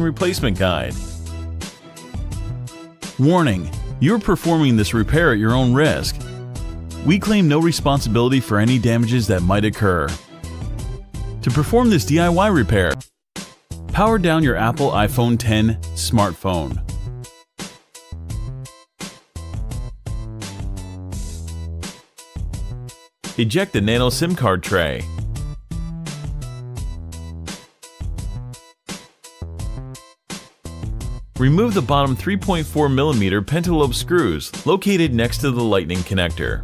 shipping replacement guide. Warning: you're performing this repair at your own risk. We claim no responsibility for any damages that might occur. To perform this DIY repair, power down your Apple iPhone X smartphone. Eject the nano SIM card tray. Remove the bottom 3.4mm pentalobe screws located next to the lightning connector.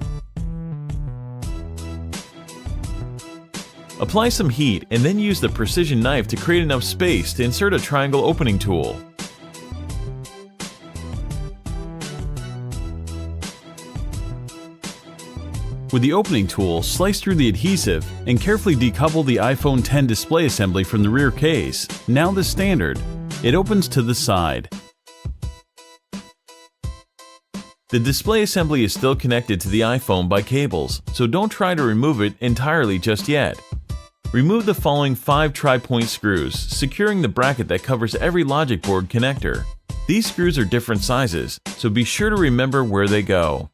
Apply some heat and then use the precision knife to create enough space to insert a triangle opening tool. With the opening tool, slice through the adhesive and carefully decouple the iPhone X display assembly from the rear case. Now the standard. It opens to the side. The display assembly is still connected to the iPhone by cables, so don't try to remove it entirely just yet. Remove the following 5 tri-point screws, securing the bracket that covers every logic board connector. These screws are different sizes, so be sure to remember where they go.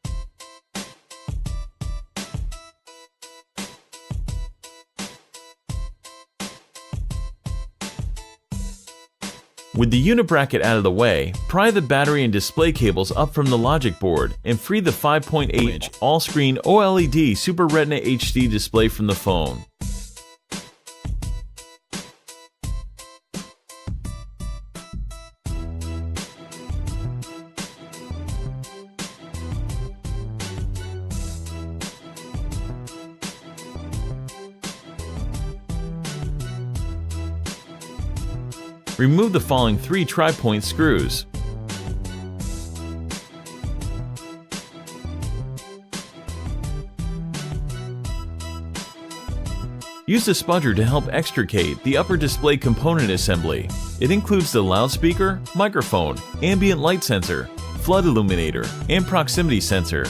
With the unit bracket out of the way, pry the battery and display cables up from the logic board and free the 5.8-inch all-screen OLED Super Retina HD display from the phone. Remove the following 3 tri-point screws. Use the spudger to help extricate the upper display component assembly. It includes the loudspeaker, microphone, ambient light sensor, flood illuminator, and proximity sensor.